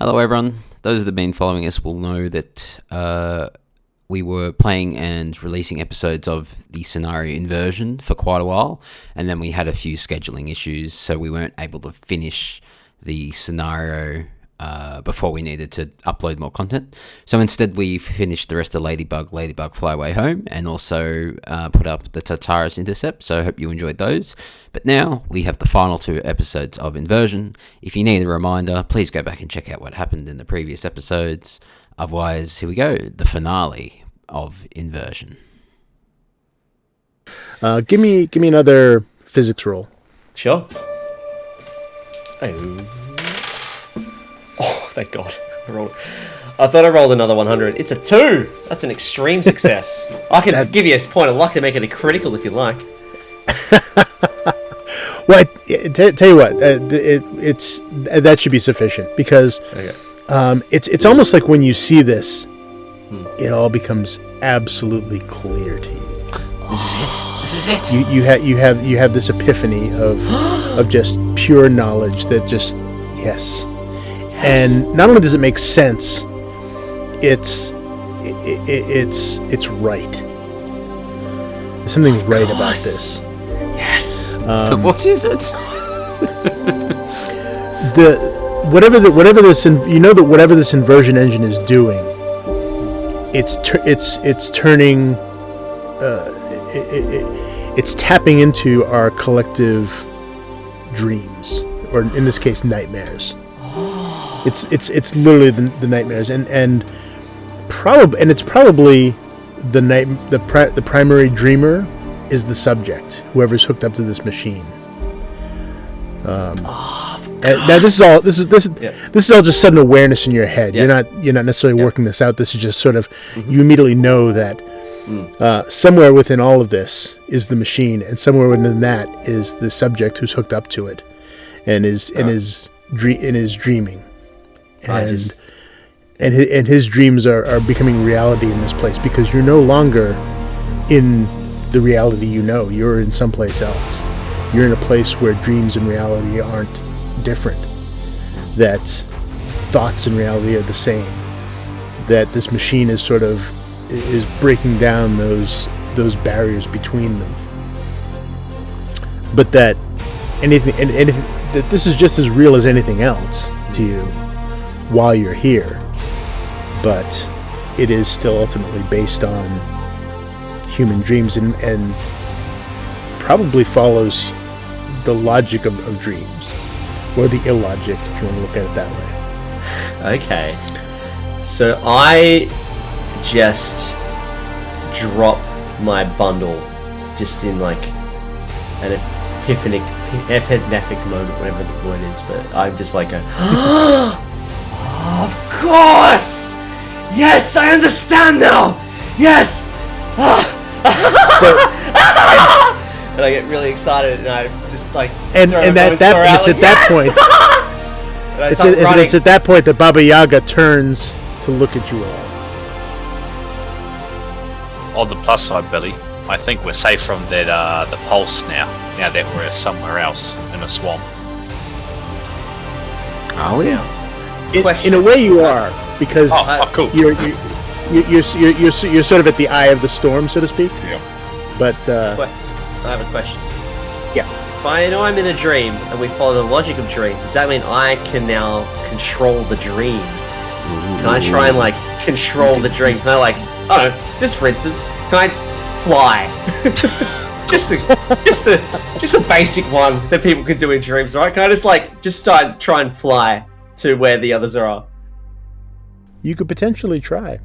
Hello everyone. Those that have been following us will know that we were playing and releasing episodes of the scenario Inversion for quite a while, and then we had a few scheduling issues, so we weren't able to finish the scenario before we needed to upload more content. So instead we finished the rest of Ladybug Fly Away Home, and also put up the Tartarus Intercept, so I hope you enjoyed those. But now we have the final 2 episodes of Inversion. If you need a reminder, please go back and check out what happened in the previous episodes. Otherwise, here we go, the finale of Inversion. Give me another physics roll. Sure. Oh, thank God. I thought I rolled another 100. It's a 2. That's an extreme success. I can give you a point of luck to make it a critical if you like. Well, tell you what, it's that should be sufficient, because it's almost like when you see this, it all becomes absolutely clear to you. This is it. You have this epiphany of just pure knowledge that just yes. And not only does it make sense, it's right. There's something right about this. Yes. What is it? Whatever this inversion engine is doing, it's turning. It's tapping into our collective dreams, or in this case, nightmares. It's literally the nightmares, and it's probably the primary dreamer is the subject, whoever's hooked up to this machine. Now this is all just sudden awareness in your head. Yeah. You're not necessarily working this out. This is just sort of you immediately know that somewhere within all of this is the machine, and somewhere within that is the subject who's hooked up to it, and is dreaming, and his dreams are becoming reality in this place, because you're no longer in the reality you're in someplace else. You're in a place where dreams and reality aren't different, that thoughts and reality are the same, that this machine is breaking down those barriers between them, but that anything that this is just as real as anything else to you while you're here, but it is still ultimately based on human dreams, and probably follows the logic of dreams, or the illogic, if you want to look at it that way. Okay. So I just drop my bundle just in like an epipnetic moment, whatever the word is, but I'm just like of course! Yes, I understand now! Yes! And I get really excited, and I just like it's at that point that Baba Yaga turns to look at you all. On the plus side, Billy, I think we're safe from that the pulse now that we're somewhere else in a swamp. Are we? In a way, you are, because cool. You're sort of at the eye of the storm, so to speak. Yeah. But I have a question. Yeah. If I know I'm in a dream and we follow the logic of dreams, does that mean I can now control the dream? Can I try and control the dream? Can I this for instance, can I fly? just a basic one that people can do in dreams, right? Can I just try and fly to where the others are? You could potentially try.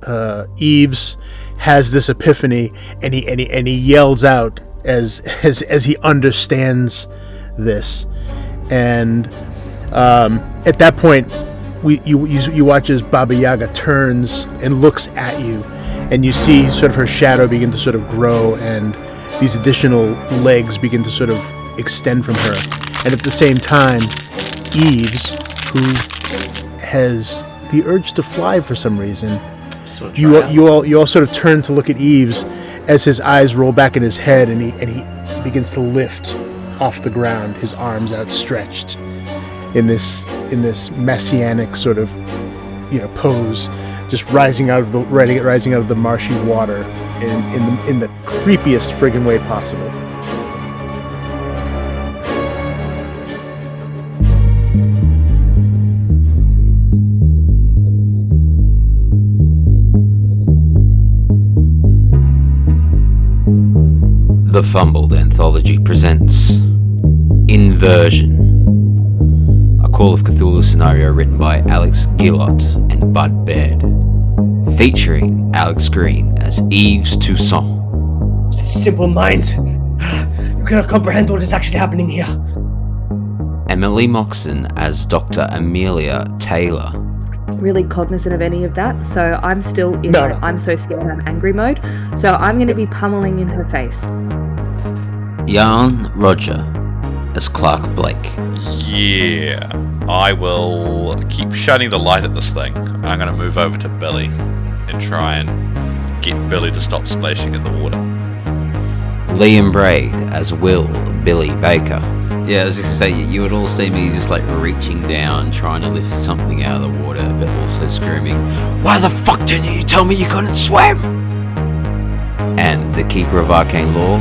Yves has this epiphany, and he yells out as he understands this, and at that point, you watch as Baba Yaga turns and looks at you, and you see sort of her shadow begin to sort of grow, and these additional legs begin to sort of extend from her, and at the same time, Yves, who has the urge to fly for some reason, you all sort of turn to look at Yves as his eyes roll back in his head, and he begins to lift off the ground, his arms outstretched, in this messianic sort of, pose, just rising out of the marshy water in the creepiest friggin' way possible. The Fumbled Anthology presents Inversion, a Call of Cthulhu scenario written by Alex Guillotte and Baird, featuring Alex Green as Yves Toussaint. Simple minds, you cannot comprehend what is actually happening here. Emily Moxon as Dr. Amelia Taylor. Really cognizant of any of that, so I'm still in the I'm so scared I'm angry mode, so I'm going to be pummeling in her face. Jan Roger as Clarke Blake. Yeah, I will keep shining the light at this thing, and I'm going to move over to Billy and try and get Billy to stop splashing in the water. Liam Braid as Will Billy Baker. Yeah, I was just going to say, you would all see me just like reaching down, trying to lift something out of the water, but also screaming, "Why the fuck didn't you tell me you couldn't swim?" And the Keeper of Arcane Law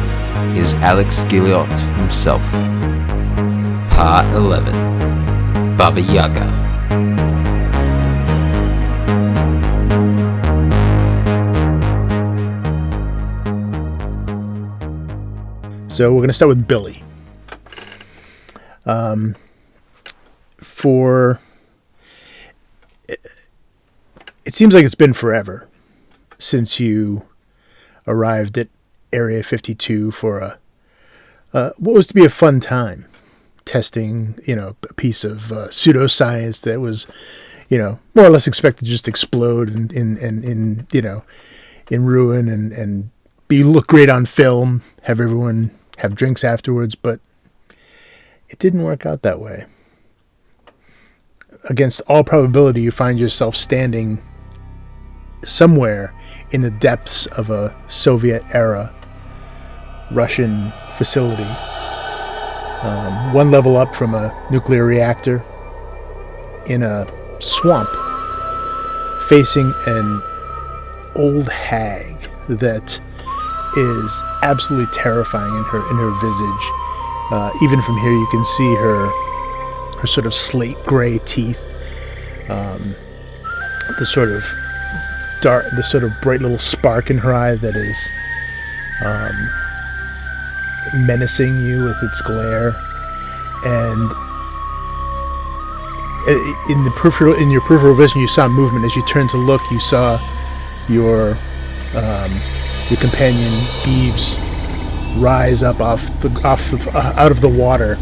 is Alex Guillotte himself. Part 11, Baba Yaga. So we're going to start with Billy. It seems like it's been forever since you arrived at Area 52 for what was to be a fun time, testing, a piece of pseudoscience that was, more or less expected to just explode in ruin and look great on film, have everyone have drinks afterwards, but it didn't work out that way. Against all probability, you find yourself standing somewhere in the depths of a Soviet-era Russian facility, one level up from a nuclear reactor, in a swamp, facing an old hag that is absolutely terrifying in her visage. Even from here, you can see her sort of slate gray teeth, the sort of bright little spark in her eye that is menacing you with its glare, and in your peripheral vision, you saw movement. As you turned to look, you saw your companion Yves rise up out of the water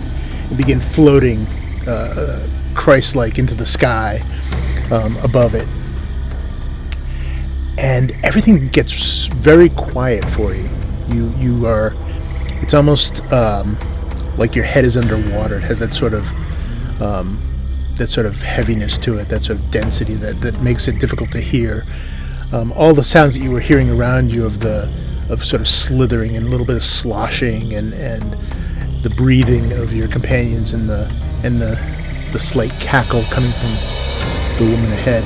and begin floating Christ-like into the sky above it. And everything gets very quiet for you. You are. It's almost like your head is underwater. It has that sort of heaviness to it, that sort of density that makes it difficult to hear. All the sounds that you were hearing around you of sort of slithering and a little bit of sloshing and the breathing of your companions and the slight cackle coming from the woman ahead.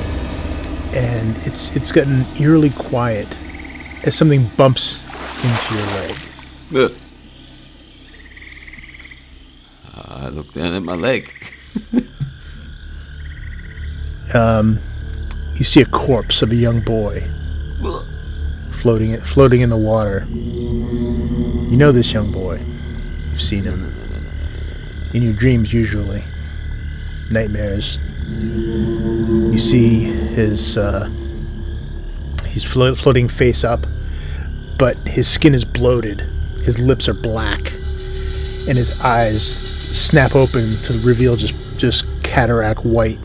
And it's gotten eerily quiet as something bumps into your leg. I look down at my leg. You see a corpse of a young boy floating in the water. You know this young boy. You've seen him in your dreams, usually nightmares. You see his he's floating face up, but his skin is bloated. His lips are black, and his eyes snap open to reveal just cataract white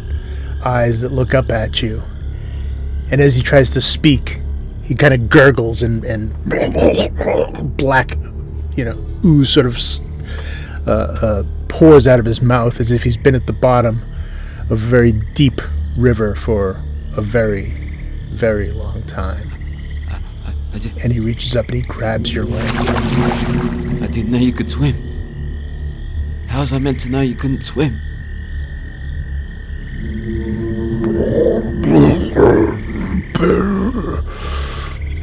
eyes that look up at you. And as he tries to speak, he kind of gurgles and black, ooze sort of pours out of his mouth as if he's been at the bottom of a very deep river for a very, very long time. And he reaches up and he grabs your leg. I didn't know you could swim. How was I meant to know you couldn't swim?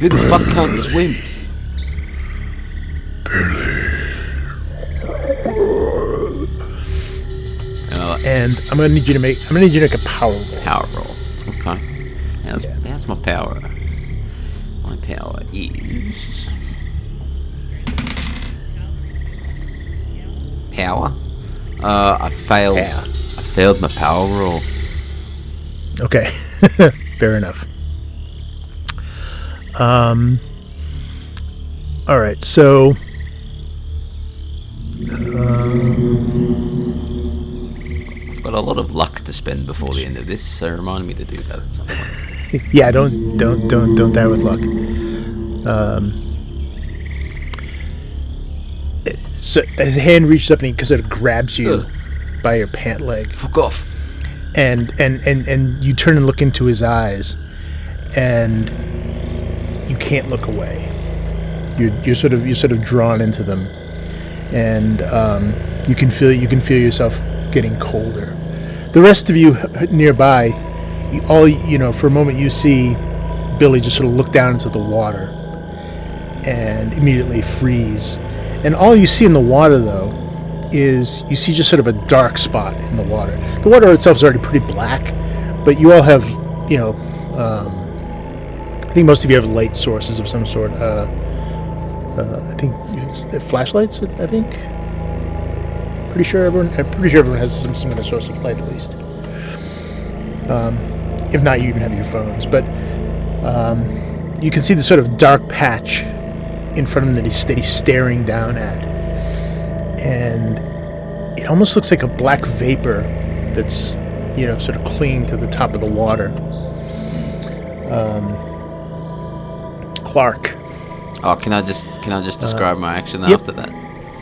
Who the fuck can't swim? And I'm gonna need you to make a power roll. Power roll. Okay. How's my power? My power is power. I failed. I failed my power roll. Okay, fair enough. All right, so. I've got a lot of luck to spend before the end of this, so remind me to do that at some point. Yeah, don't die with luck. So his hand reaches up and he sort of grabs you by your pant leg. Fuck off. And you turn and look into his eyes, and you can't look away. You're sort of drawn into them, and you can feel yourself getting colder. The rest of you nearby, for a moment you see Billy just sort of look down into the water and immediately freeze. And all you see in the water, though, is you see just sort of a dark spot in the water. The water itself is already pretty black, but you all have, I think most of you have light sources of some sort. I think flashlights. I think. Pretty sure everyone has some kind of source of light at least. If not, you even have your phones. But you can see the sort of dark patch in front of him that he's staring down at, and it almost looks like a black vapor that's sort of clinging to the top of the water. Clarke. Oh, can I just describe my action after that?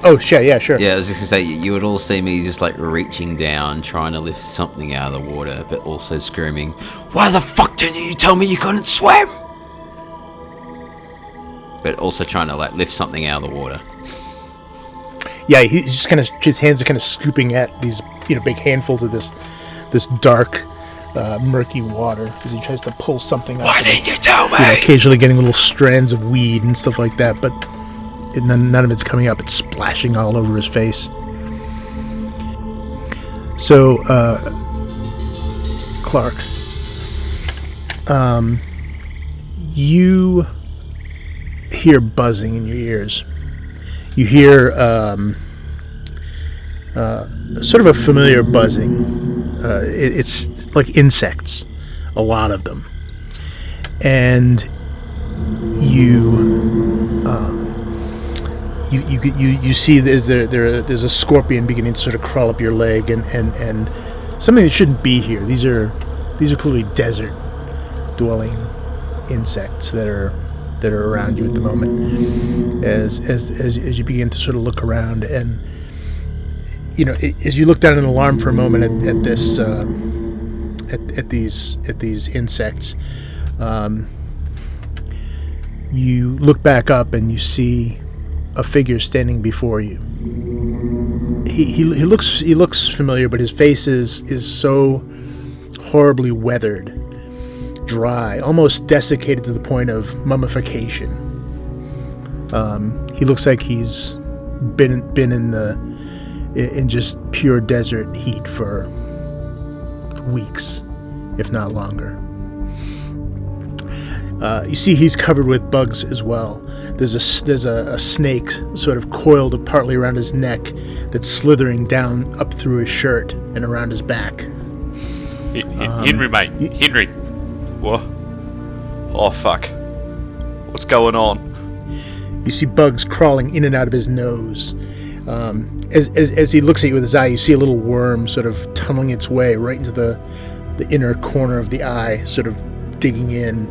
Oh, sure, yeah, sure. Yeah, I was just gonna say, you would all see me just like reaching down, trying to lift something out of the water, but also screaming, "Why the fuck didn't you tell me you couldn't swim?" But also trying to like lift something out of the water. Yeah, he's just his hands are kind of scooping at these big handfuls of this dark, murky water as he tries to pull something out. Why didn't you tell me? Occasionally getting little strands of weed and stuff like that, but none of it's coming up. It's splashing all over his face. So, Clarke, you hear buzzing in your ears. You hear sort of a familiar buzzing. It's like insects, a lot of them, and you see there's a scorpion beginning to sort of crawl up your leg, and something that shouldn't be here. These are clearly desert dwelling insects that are around you at the moment. As you begin to sort of look around, and as you look down in alarm for a moment at this at these insects, you look back up and you see a figure standing before you. He looks familiar, but his face is so horribly weathered, dry, almost desiccated to the point of mummification. He looks like he's been in just pure desert heat for weeks, if not longer. You see he's covered with bugs as well. There's a snake sort of coiled partly around his neck that's slithering down up through his shirt and around his back. Henry, mate. Henry. What? Oh, fuck. What's going on? You see bugs crawling in and out of his nose. As he looks at you with his eye, you see a little worm sort of tunneling its way right into the inner corner of the eye, sort of digging in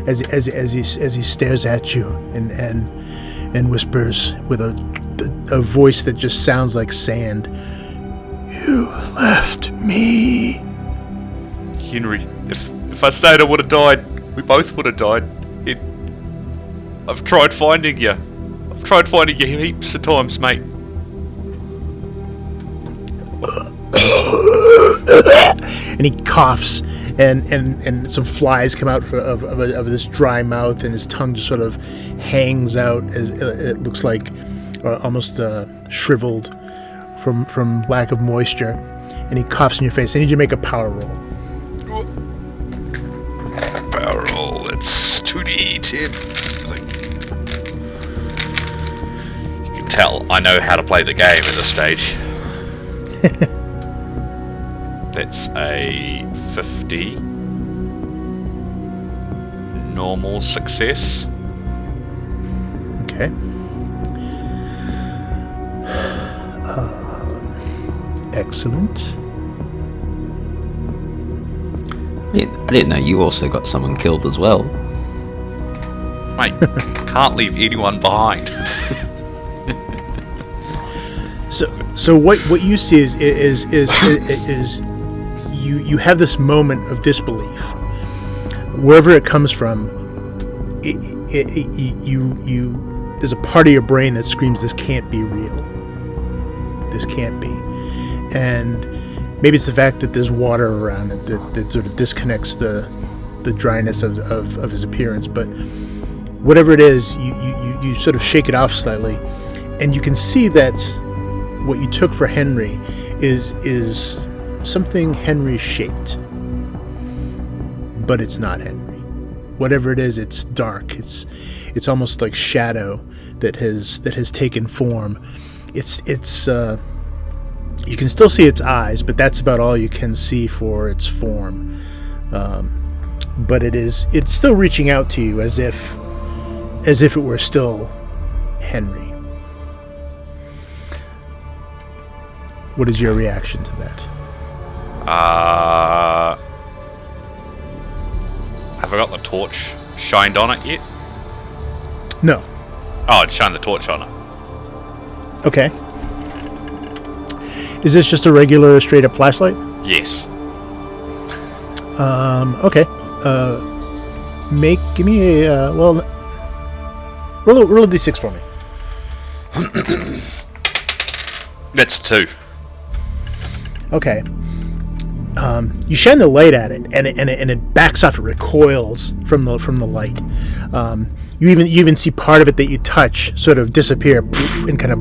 as he stares at you and whispers with a voice that just sounds like sand. You left me. Henry, if I stayed, I would have died. We both would have died. I've tried finding you. I've tried finding you heaps of times, mate. and he coughs, and some flies come out of this dry mouth, and his tongue just sort of hangs out as it looks like almost shriveled from lack of moisture, and he coughs in your face. I need you to make a power roll. Power roll. It's 2d10. You can tell I know how to play the game at this stage. That's a 50. Normal success. Okay. Excellent. I didn't know you also got someone killed as well. Mate, can't leave anyone behind. So what you see is you have this moment of disbelief, wherever it comes from. There's a part of your brain that screams, "This can't be real. This can't be," and maybe it's the fact that there's water around it that sort of disconnects the dryness of his appearance. But whatever it is, you sort of shake it off slightly, and you can see that what you took for Henry is something Henry shaped, but it's not Henry. Whatever it is, it's dark. It's almost like shadow that has taken form. It's you can still see its eyes, but that's about all you can see for its form. But it's still reaching out to you as if it were still Henry. What is your reaction to that? Have I got the torch shined on it yet? No. Oh, I'd shine the torch on it. Okay. Is this just a regular straight-up flashlight? Yes. Okay. Give me a roll a d6 for me. That's 2. Okay. You shine the light at it, and it backs off. It recoils from the light. You even see part of it that you touch sort of disappear, and kind of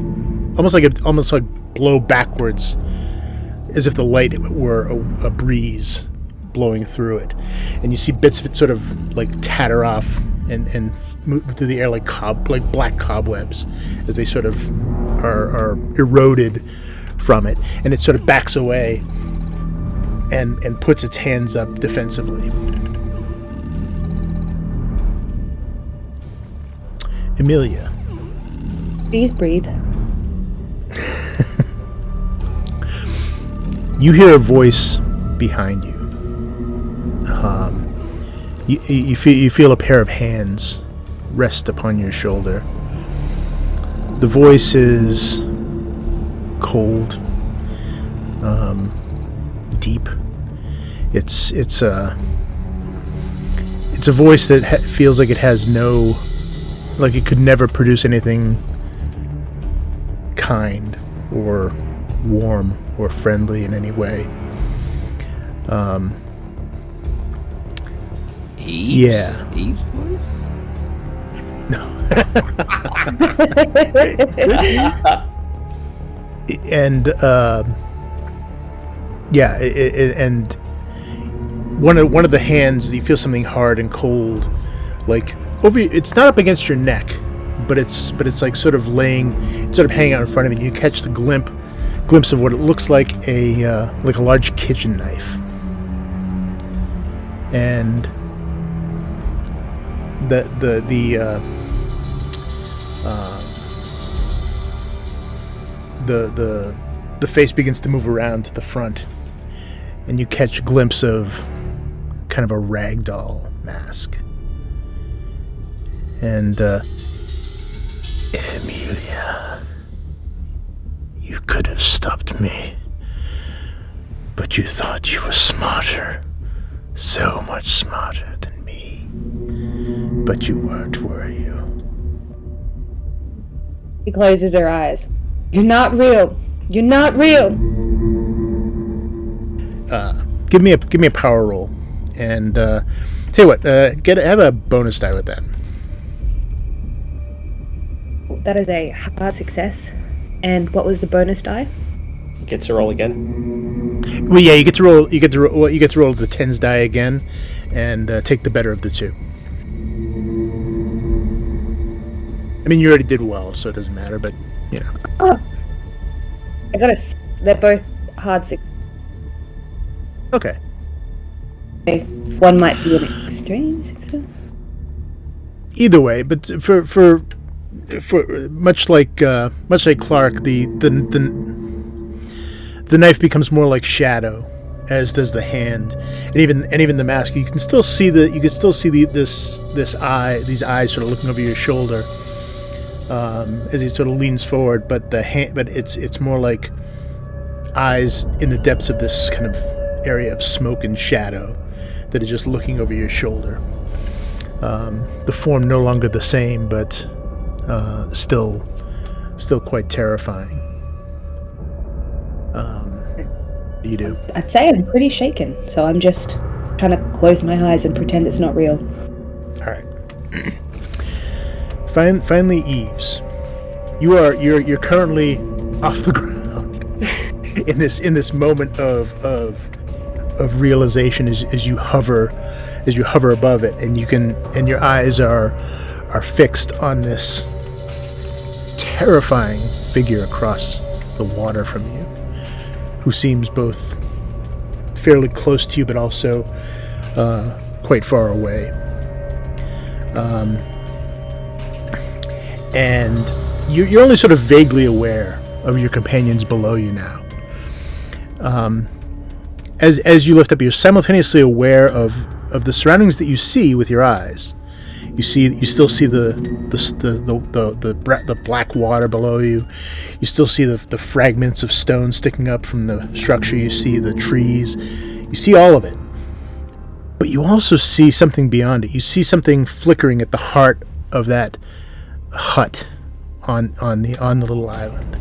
almost like blow backwards, as if the light were a breeze blowing through it. And you see bits of it sort of like tatter off and move through the air like black cobwebs as they sort of are eroded from it, and it sort of backs away and puts its hands up defensively. Amelia. Please breathe. You hear a voice behind you. You feel a pair of hands rest upon your shoulder. The voice is cold, deep. It's a voice that feels like it has like it could never produce anything kind or warm or friendly in any way. Yves? Yeah. Yves' voice? No. And and one of the hands, you feel something hard and cold, like over. It's not up against your neck, but it's like sort of hanging out in front of you. You catch the glimpse of what it looks like a large kitchen knife, and the face begins to move around to the front, and you catch a glimpse of kind of a ragdoll mask. And Amelia, you could have stopped me, but you thought you were smarter, so much smarter than me. But you weren't, were you? She closes her eyes. You're not real. You're not real. give me a power roll, and tell you what, have a bonus die with that. That is a hard success. And what was the bonus die? Get to roll again. Well, yeah, you get to roll the tens die again, and take the better of the two. I mean, you already did well, so it doesn't matter. But you know. Oh, I got they're both hard success. Okay. One might be an extreme success. Either way, but for much like Clarke, the knife becomes more like shadow, as does the hand, and even the mask. You can still see these eyes sort of looking over your shoulder as he sort of leans forward. But it's more like eyes in the depths of this kind of area of smoke and shadow that are just looking over your shoulder. The form no longer the same, but still quite terrifying. What do you do? I'd say I'm pretty shaken, so I'm just trying to close my eyes and pretend it's not real. All right. Finally, Yves, you're currently off the ground in this moment of realization as you hover above it, and your eyes are fixed on this terrifying figure across the water from you, who seems both fairly close to you but also quite far away. And you're only sort of vaguely aware of your companions below you now. As you lift up, you're simultaneously aware of the surroundings that you see with your eyes. You still see the black water below you. You still see the fragments of stone sticking up from the structure. You see the trees. You see all of it. But you also see something beyond it. You see something flickering at the heart of that hut on the little island.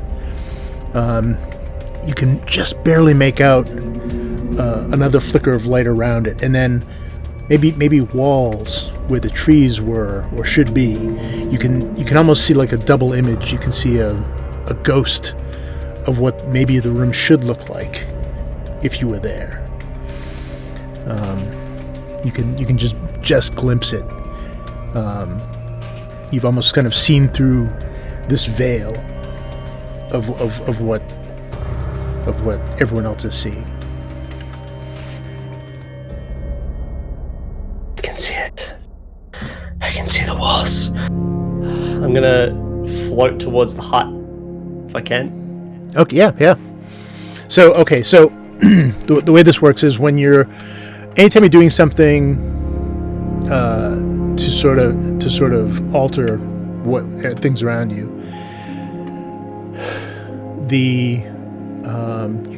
You can just barely make out another flicker of light around it, and then maybe walls where the trees were or should be. You can almost see like a double image. You can see a ghost of what maybe the room should look like if you were there. You can just glimpse it. You've almost kind of seen through this veil of what everyone else is seeing. I can see it. I can see the walls. I'm gonna float towards the hut if I can. Okay, yeah. So the way this works is anytime you're doing something to sort of alter what things around you,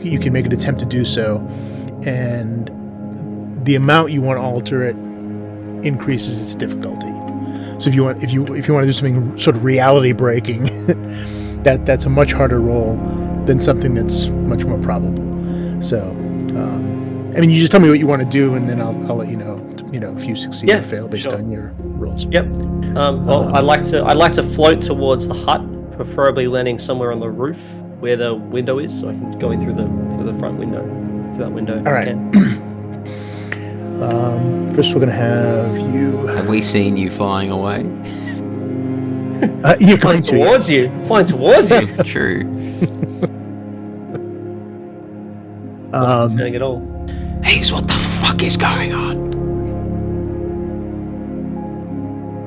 you can make an attempt to do so, and the amount you want to alter it increases its difficulty. So if you want to do something sort of reality breaking, that's a much harder roll than something that's much more probable. So I mean, you just tell me what you want to do, and then I'll let you know. If you succeed or fail based on your rolls. Yep. Well, I'd like to float towards the hut, preferably landing somewhere on the roof where the window is, so I can go in through the front window, through that window. All right. First, we're gonna have you. Have we seen you flying away? You're Flying towards you. Flying towards you. True. It's gonna get all. Yves, what the fuck is going on?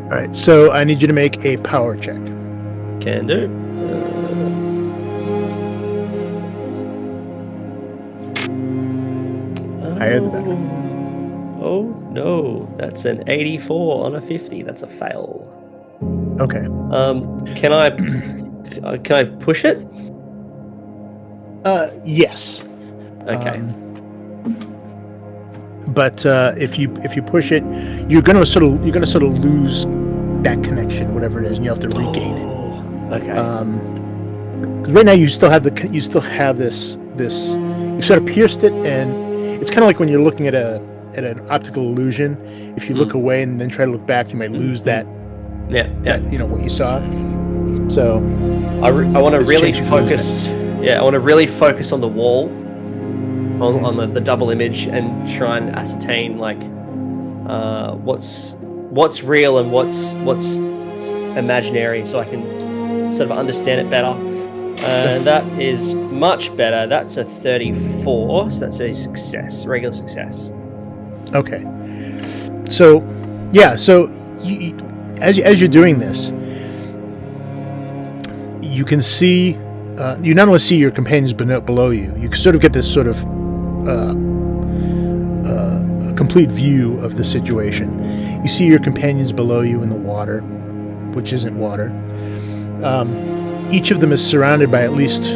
All right, so I need you to make a power check. Can do. Higher the better. Oh no, that's an 84 on a 50. That's a fail. Okay. Can I push it? Yes. Okay. But if you push it, you're gonna sort of lose that connection, whatever it is, and you have to regain it. Okay. 'Cause right now you still have this. You've sort of pierced it, and it's kind of like when you're looking at an optical illusion. If you look away and then try to look back, you might lose that. Yeah. That, what you saw. So I want to really focus. Yeah, I want to really focus on the wall, on the double image, and try and ascertain like what's real and what's imaginary, so I can sort of understand it better. And that is much better. That's a 34, so that's a success, regular success. Okay. So, yeah. So, as you're doing this, you can see. You not only see your companions below you. You can sort of get this sort of a complete view of the situation. You see your companions below you in the water, which isn't water. Each of them is surrounded by at least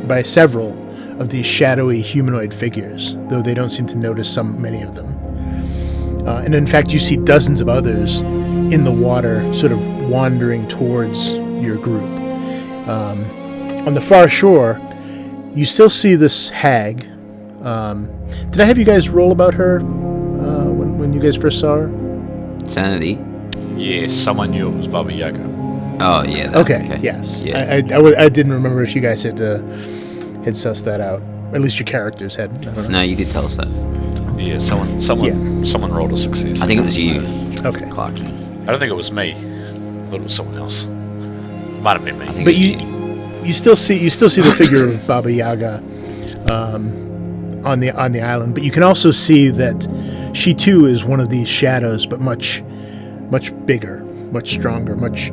by several of these shadowy humanoid figures, though they don't seem to notice many of them. And in fact, you see dozens of others in the water, sort of wandering towards your group. On the far shore, you still see this hag. Did I have you guys roll about her when you guys first saw her? Sanity. Yes, someone knew it was Baba Yaga. Oh yeah. Okay. Yes. Yeah. I didn't remember if you guys had sussed that out. At least your characters had. I don't know. No, you did tell us that. Yeah, someone rolled a success. I think it was you. Okay. Clarke. I don't think it was me. I thought it was someone else. Might have been me. But you still see the figure of Baba Yaga on the island. But you can also see that she too is one of these shadows, but much bigger, much stronger, much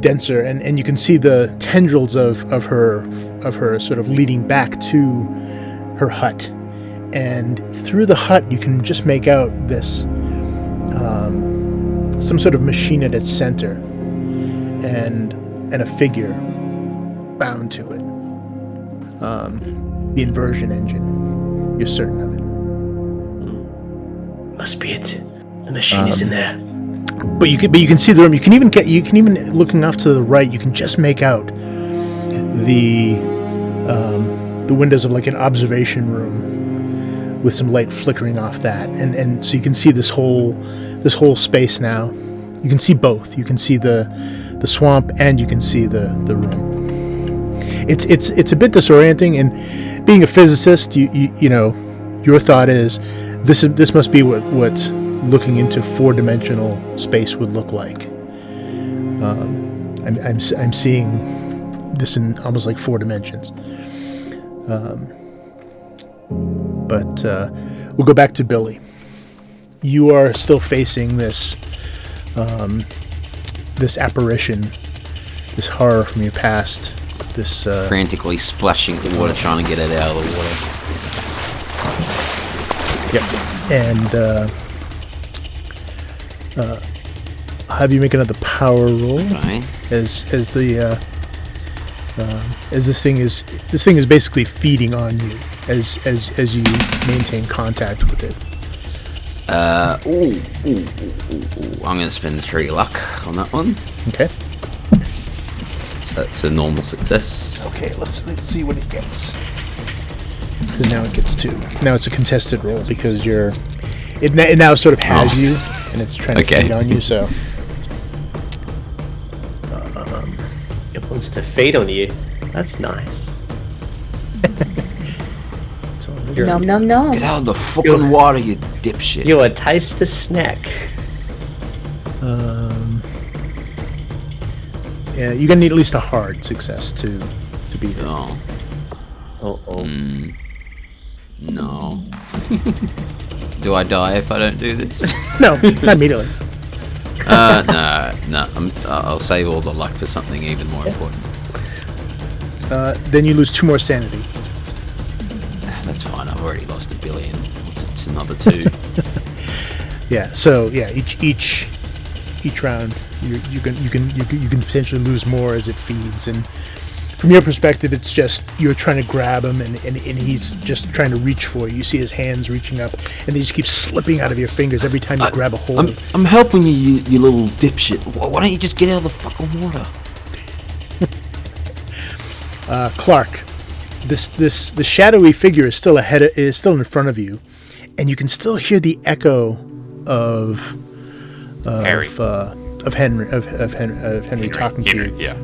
denser, and you can see the tendrils of her sort of leading back to her hut, and through the hut you can just make out this some sort of machine at its center, and a figure bound to it. The inversion engine. You're certain of it. Must be it. The machine is in there. But you can see the room. You can even looking off to the right. You can just make out the windows of like an observation room with some light flickering off that, and so you can see this whole space now. You can see both. You can see the swamp and you can see the room. It's a bit disorienting, and being a physicist, you know, your thought is this must be what looking into four-dimensional space would look like. I'm seeing this in almost like 4 dimensions. But we'll go back to Billy. You are still facing this apparition, this horror from your past. This frantically splashing the water, trying to get it out of the water. Yep. And I'll have you make another power roll. Okay. As this thing is basically feeding on you as you maintain contact with it. I'm going to spend 3 luck on that one. Okay. So that's a normal success. Okay, let's see what it gets. Because now it gets 2. Now it's a contested roll because it now sort of has you, and it's trying to feed on you. So It wants to feed on you. That's nice. Nom nom nom. Get out of the fucking water, you dipshit. You a taste a snack. Yeah, you're gonna need at least a hard success to beat it. No. No. Do I die if I don't do this? No, not immediately. No. I'll save all the luck for something even more important. Then you lose 2 more sanity. That's fine. I've already lost $1 billion. It's another 2. Yeah. So yeah, each round you can potentially lose more as it feeds, and from your perspective, it's just you're trying to grab him, and he's just trying to reach for you. You see his hands reaching up, and they just keep slipping out of your fingers every time you grab a hold. I'm helping you little dipshit. Why don't you just get out of the fucking water? Clarke, the shadowy figure is still in front of you, and you can still hear the echo of Henry talking to you. Yeah.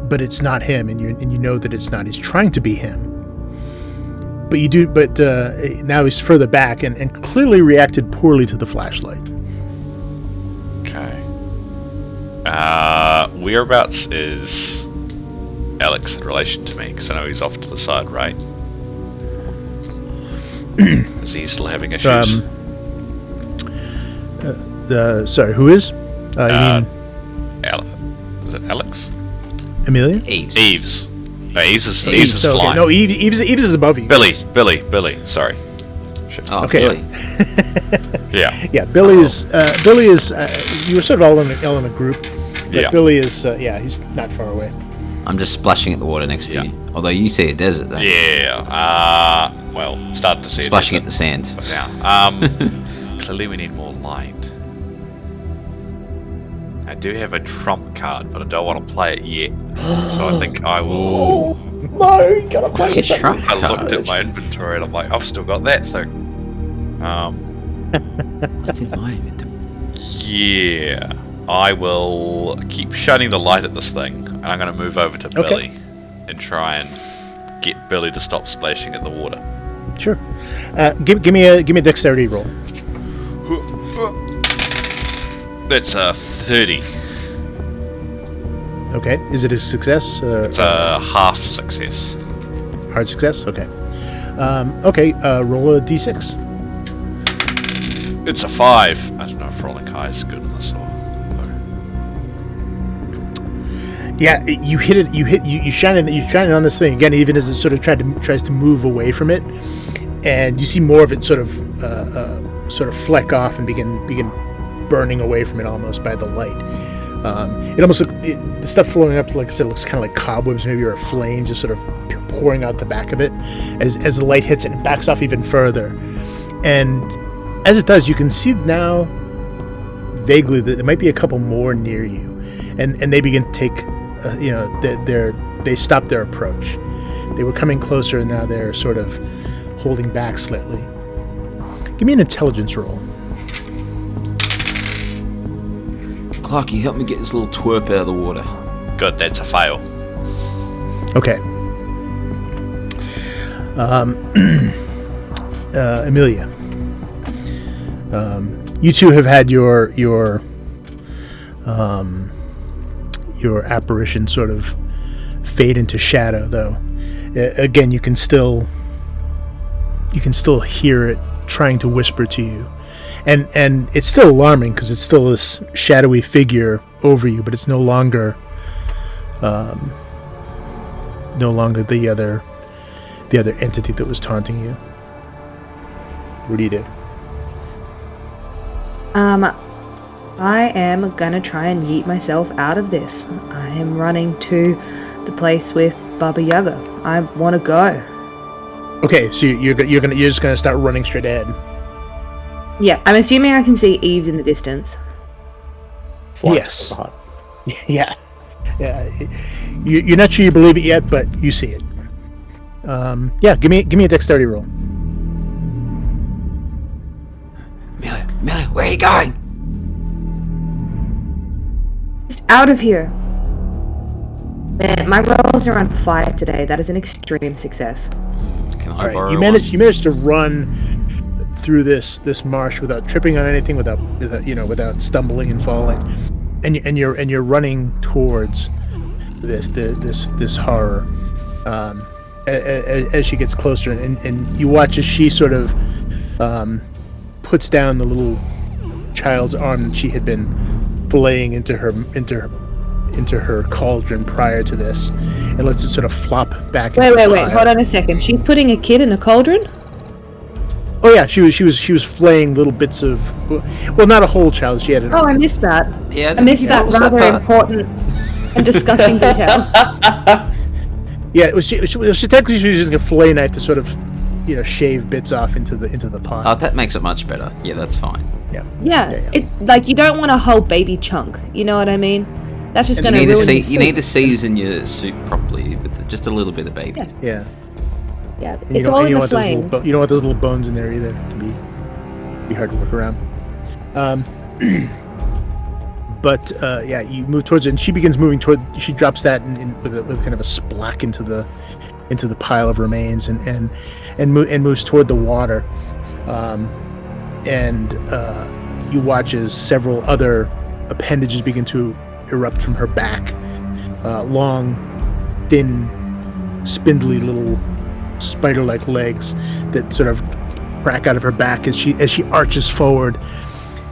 But it's not him, and you know that it's not. He's trying to be him. But now he's further back and clearly reacted poorly to the flashlight. Okay. Whereabouts is Alex in relation to me? Because I know he's off to the side, right? Is he still having issues? Sorry, who is? You mean is it Alex? Amelia? Yves. No, Yves is okay. flying. No, Yves is above you. Billy. Sorry. Shit. Oh, Okay. Billy. Yeah. Yeah, Billy is. You were sort of all in a group. But Yeah. Billy is. He's not far away. I'm just splashing at the water next to Yeah. you. Although you see a desert, though. Yeah. Well, starting to see it. Splashing at the sand. Yeah. Clearly, we need more light. I do have a trump card, but I don't want to play it yet. So I think I will. No, you gotta play What's your it. trump I looked card? at my inventory and I'm like, I've still got that thing. What's in my inventory? Yeah. I will keep shining the light at this thing, and I'm going to move over to Billy and try and get Billy to stop splashing in the water. Sure. Give me a dexterity roll. That's a 30. Okay. Is it a success? It's a half success. Hard success. Okay. Roll a d6. It's a 5. I don't know if rolling high is good in this or. Yeah, you hit it. You shine it. You shine it on this thing again, even as it sort of tries to move away from it, and you see more of it sort of fleck off and begin burning away from it almost by the light. It almost the stuff flowing up, like I said, looks kind of like cobwebs, maybe, or a flame just sort of pouring out the back of it as the light hits it and backs off even further. And as it does, you can see now vaguely that there might be a couple more near you, and they begin to take. They stop their approach. They were coming closer, and now they're sort of holding back slightly. Give me an intelligence roll. Clarke, you help me get this little twerp out of the water. Good, that's a fail. Okay. Amelia, you two have had your apparition sort of fade into shadow, though. Again, you can still hear it trying to whisper to you, and it's still alarming because it's still this shadowy figure over you, but it's no longer the other entity that was taunting you. What do you do? I am gonna try and yeet myself out of this. I am running to the place with Baba Yaga. I want to go. Okay, so you're just gonna start running straight ahead. Yeah, I'm assuming I can see Yves in the distance. Yes. Yeah. You're not sure you believe it yet, but you see it. Give me a dexterity roll. Amelia, where are you going? Just out of here. Man, my rolls are on fire today. That is an extreme success. Can I All right, borrow you managed to run through this marsh without tripping on anything, without stumbling and falling, and you're running towards this horror. As she gets closer, and you watch as she sort of puts down the little child's arm that she had been filleting into her cauldron prior to this, and lets it sort of flop back. Wait, hold on a second. She's putting a kid in a cauldron? Oh yeah, she was flaying little bits of, well, not a whole child. She had an. Oh, I missed that. Yeah, I missed that rather important and disgusting detail. Yeah, she technically she was using a fillet knife to sort of, shave bits off into the pot. Oh, that makes it much better. Yeah, that's fine. Yeah. It, like, you don't want a whole baby chunk. You know what I mean? That's just And going to ruin your You need to soup. season your soup properly with just a little bit of baby. Yeah. Yeah. Yeah, And you it's don't- all and in you the want those little flame. you don't want those little bones in there either. To be hard to work around. But yeah, you move towards it, and she begins moving toward. She drops that with kind of a splack into the pile of remains, and moves toward the water. And you watch as several other appendages begin to erupt from her back. Long, thin, spindly little spider-like legs that sort of crack out of her back as she arches forward,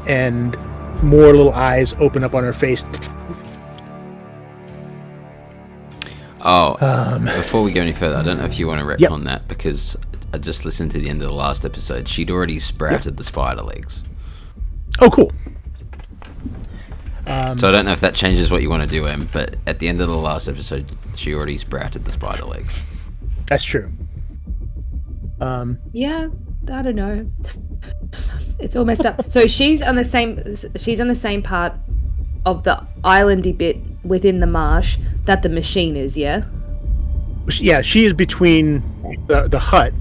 and more little eyes open up on her face. Before we go any further, I don't know if you want to retcon that, because I just listened to the end of the last episode. She'd already sprouted the spider legs. Oh, cool. So I don't know if that changes what you want to do, Em, but at the end of the last episode, she already sprouted the spider legs. That's true. Yeah, I don't know. It's all messed up. So she's on the same part of the islandy bit within the marsh that the machine is, yeah? Yeah, she is between the hut,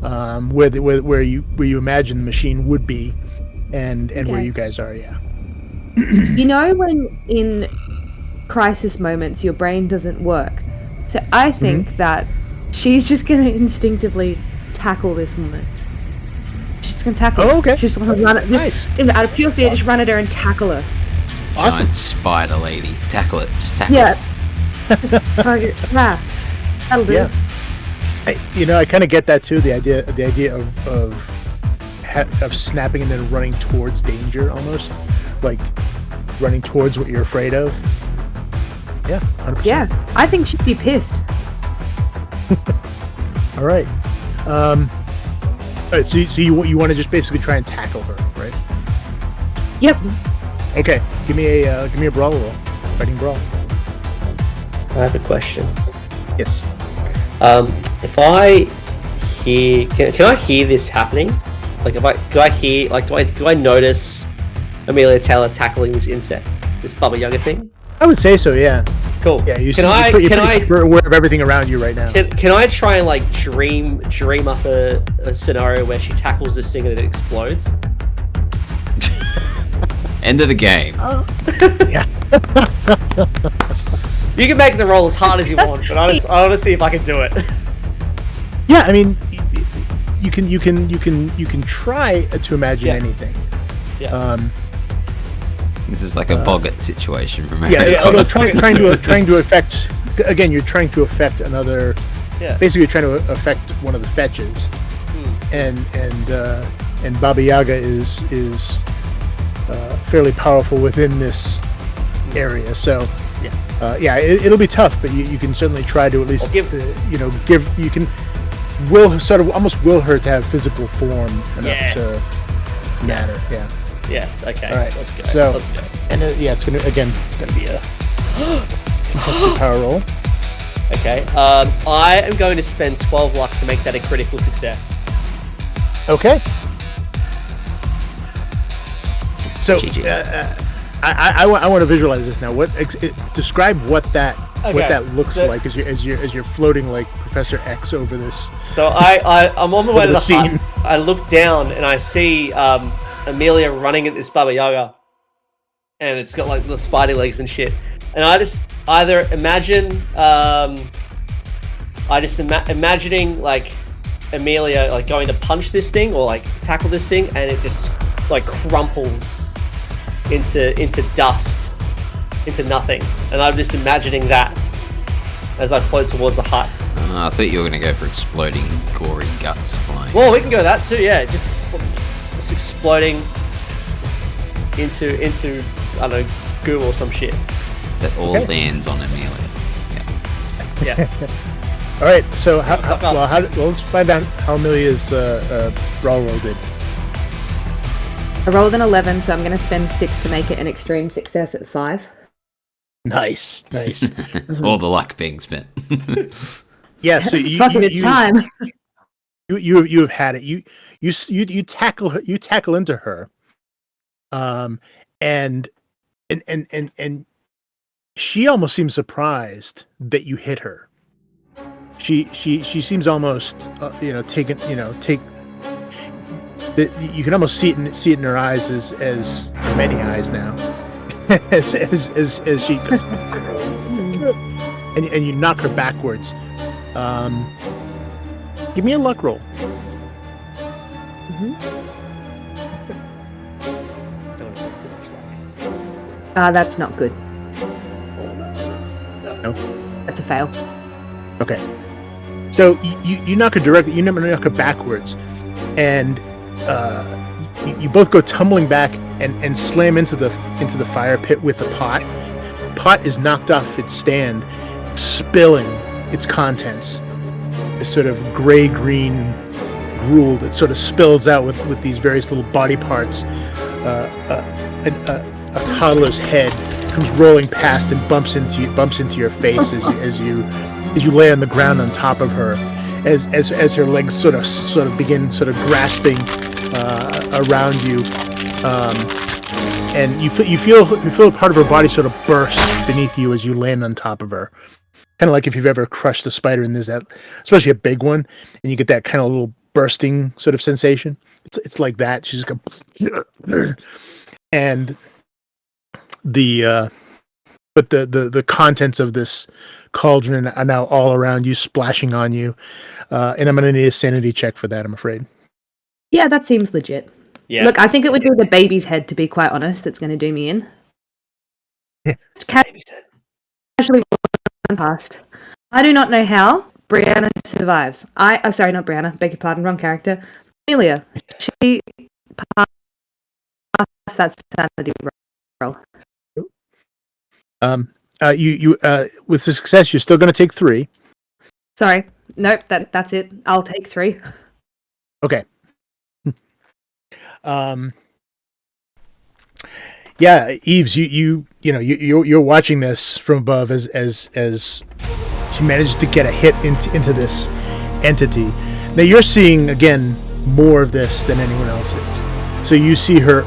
where you imagine the machine would be, and where Okay. you guys are. Yeah. You know when in crisis moments your brain doesn't work? So I think that she's just going to instinctively tackle this woman. She's just going to tackle her. Oh, okay. She's just going to run it. Nice. Just, out of pure fear, just run at her and tackle her. Awesome. Giant spider lady. Tackle it. Just tackle Yeah. it. Just fuck it. Nah. That'll do. Yeah. I kind of get that too. The idea of snapping and then running towards danger, almost like running towards what you're afraid of. Yeah, 100%. Yeah. I think she'd be pissed. All right. All right. So you want to just basically try and tackle her, right? Yep. Okay. Give me a brawl roll, fighting brawl. I have a question. Yes. If I hear, can I hear this happening? Like, do I notice Amelia Taylor tackling this insect, this Baba Yaga thing? I would say so. Yeah. Cool. Yeah. You're Can pretty aware of everything around you right now. Can I try and like dream up a scenario where she tackles this thing and it explodes? End of the game. Yeah. You can make the roll as hard as you want, but I want to see if I can do it. Yeah. I mean, you can try to imagine anything. Yeah. This is like a Boggart situation from Yeah. Harry Although Potter. trying to affect. Again, you're trying to affect another. Yeah. Basically, you're trying to affect one of the fetches, and Baba Yaga is fairly powerful within this area. So it'll be tough, but you can certainly try to at least I'll give- you can almost will her to have physical form enough to matter. Yes. Yeah. Yes. Okay. All right. Let's go. So Let's go. and it's gonna be a contested power roll. Okay. I am going to spend 12 luck to make that a critical success. Okay. So GG. I want to visualize this now. Describe what that looks so- like as you're floating like Professor X over this. So I'm on my way Over to the the scene. hut. I look down and I see Amelia running at this Baba Yaga, and it's got like the spider legs and shit. And I just either imagine, imagining like Amelia like going to punch this thing or like tackle this thing, and it just like crumples into dust, into nothing. And I'm just imagining that as I float towards the hut. I thought you were going to go for exploding, gory guts flying. Well, we can go that too. Yeah, just exploding into I don't know, goo or some shit. That all Okay. lands on Amelia. Yeah. Yeah. All right. So Fuck up. let's find out how Amelia's brawl roll did. I rolled an 11, so I'm going to spend 6 to make it an extreme success at 5. Nice. All the luck being spent. Yeah. So you Fucking it's time. you have had it. You tackle into her, and she almost seems surprised that you hit her. She seems almost taken, take that you can almost see it in her eyes as many eyes now as she and you knock her backwards. Give me a luck roll. Don't spend too much luck. That's not good. No. That's a fail. Okay. So you knock her directly. You never knock her backwards, and you both go tumbling back and slam into the fire pit with the pot. Pot is knocked off its stand, spilling its contents. This sort of gray-green gruel that sort of spills out with these various little body parts. A toddler's head comes rolling past and bumps into your face as you lay on the ground on top of her, as her legs sort of begin grasping around you, and you feel part of her body sort of burst beneath you as you land on top of her. Kind of like if you've ever crushed a spider and there's that, especially a big one, and you get that kind of little bursting sort of sensation. It's like that. She's just going, and the contents of this cauldron are now all around you, splashing on you, and I'm going to need a sanity check for that, I'm afraid. Yeah, that seems legit. Yeah. Look, I think it would be the baby's head, to be quite honest, that's going to do me in. Baby's head. Casually run past. I do not know how Brianna survives. Sorry, not Brianna. Beg your pardon, wrong character. Amelia. She passed that sanity roll. You with the success, you're still going to take 3. Sorry, nope. That's it. I'll take 3. Okay. Yeah, Yves, you're watching this from above as she manages to get a hit into this entity. Now you're seeing again more of this than anyone else is. So you see her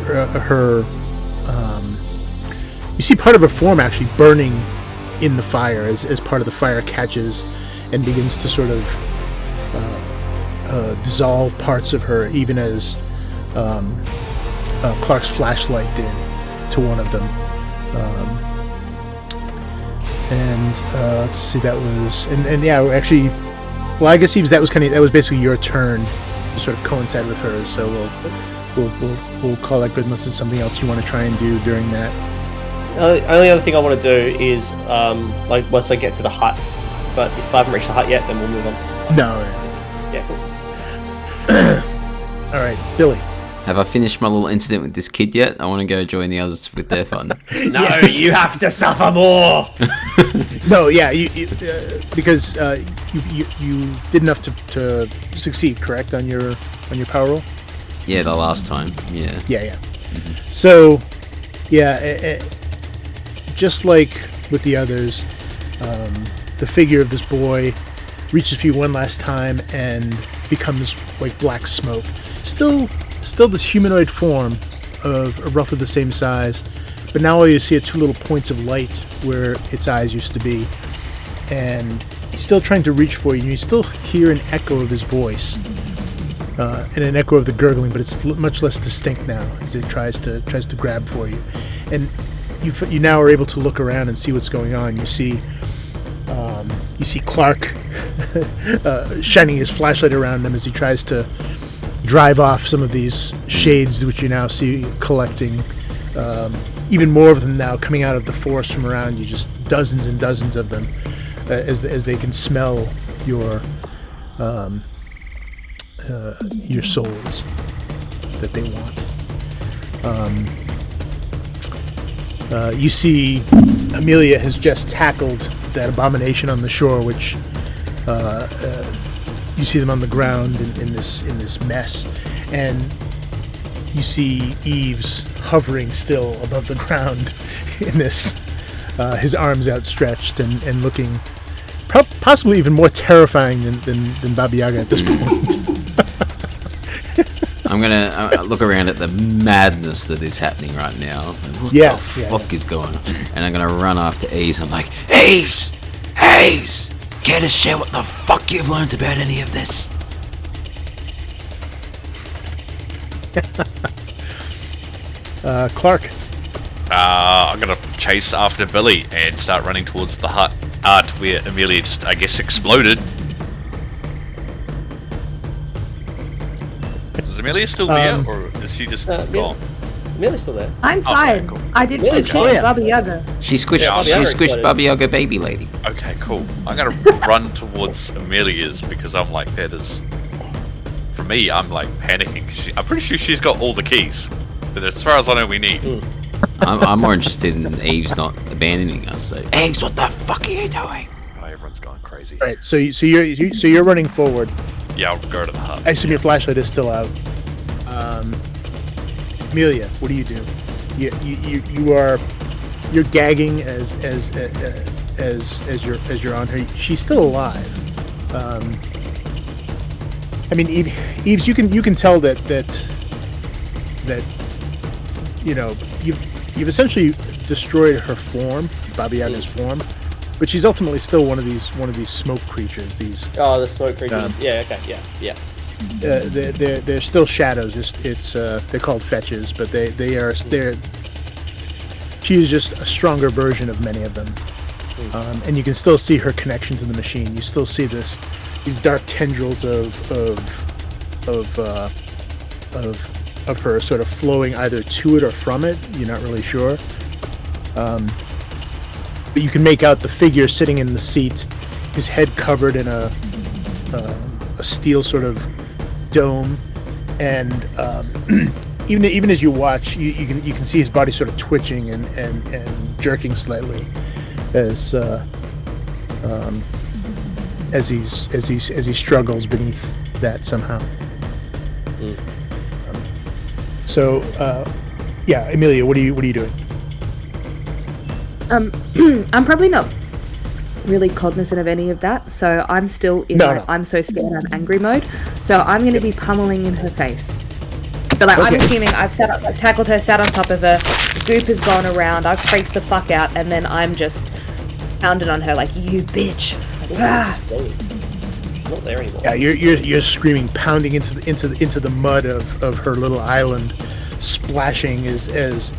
you see part of her form actually burning in the fire as part of the fire catches and begins to sort of dissolve parts of her, even as Clarke's flashlight did to one of them. Let's see, that was and yeah, actually, well, I guess Yves, that was basically your turn to sort of coincide with hers. So we'll call that good unless it's something else you want to try and do during that. The only other thing I want to do is once I get to the hut. But if I haven't reached the hut yet, then we'll move on. No. Yeah, cool. All right, Billy. Have I finished my little incident with this kid yet? I want to go join the others with their fun. No, yes. You have to suffer more. No, yeah, because you did enough to succeed, correct, on your power roll? Yeah, the last time. Yeah. Mm-hmm. So, yeah, just like with the others, the figure of this boy reaches for you one last time and becomes like black smoke. Still this humanoid form of roughly the same size, but now all you see are 2 little points of light where its eyes used to be, and he's still trying to reach for you, and you still hear an echo of his voice and an echo of the gurgling, but it's much less distinct now as it tries to grab for you. And you now are able to look around and see what's going on. You see Clarke shining his flashlight around him as he tries to drive off some of these shades, which you now see collecting. Even more of them now coming out of the forest from around you, just dozens and dozens of them, as they can smell your souls that they want. You see Amelia has just tackled that abomination on the shore, which you see them on the ground in this mess, and you see Yves hovering still above the ground in this, his arms outstretched and looking possibly even more terrifying than Baba Yaga at this point. I'm gonna look around at the madness that is happening right now. What the fuck is going on? And I'm gonna run after Yves. I'm like, Yves! Yves! Care to share what the fuck you've learned about any of this? Clarke. I'm gonna chase after Billy and start running towards the hut to where Amelia just, I guess, exploded. Is Amelia still there, or is she just gone? Amelia's still there. I'm fine. cool. I did push Baba Yaga. She squished Baba Yaga baby lady. Okay, cool. I'm gonna run towards Amelia's because I'm like, that is... For me, I'm like panicking. I'm pretty sure she's got all the keys. But as far as I know, we need. I'm more interested in Yves not abandoning us. So, Yves, what the fuck are you doing? Oh, everyone's going crazy. Right. So you're running forward. Yeah, I'll go to the hut. I assume your flashlight is still out. Amelia, what do you do? You're gagging as you're on her. She's still alive. I mean, Yves, you can tell that you know you've essentially destroyed her form, Baba Yaga's form, but she's ultimately still one of these smoke creatures. The smoke creatures. Yeah. Okay. Yeah. They're still shadows. It's they're called fetches, but they're she is just a stronger version of many of them, and you can still see her connection to the machine. You still see these dark tendrils of her sort of flowing either to it or from it. You're not really sure, but you can make out the figure sitting in the seat, his head covered in a steel sort of dome, and even as you watch, you can see his body sort of twitching and jerking slightly as he struggles beneath that somehow. So Amelia, what are you doing? I'm probably not really cognizant of any of that, so I'm still in I'm so scared I'm angry mode. So I'm going to be pummeling in her face. So I'm assuming I've tackled her, sat on top of her, goop has gone around, I've freaked the fuck out, and then I'm just pounding on her like, you bitch. She's not there anymore. Yeah, you're screaming, pounding into the mud of her little island, splashing as